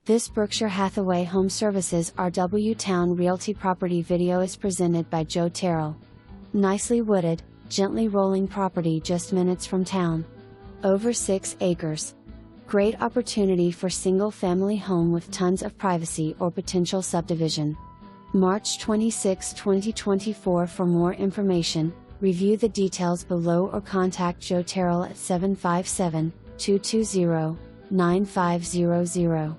This Berkshire Hathaway Home Services RW Towne Realty property video is presented by Joe.terrell. Nicely wooded, gently rolling property just minutes from town. Over 6 acres. Great opportunity for single-family home with tons of privacy or potential subdivision. March 26, 2024. For more information, review the details below or contact Joe.terrell at 757-220-9500.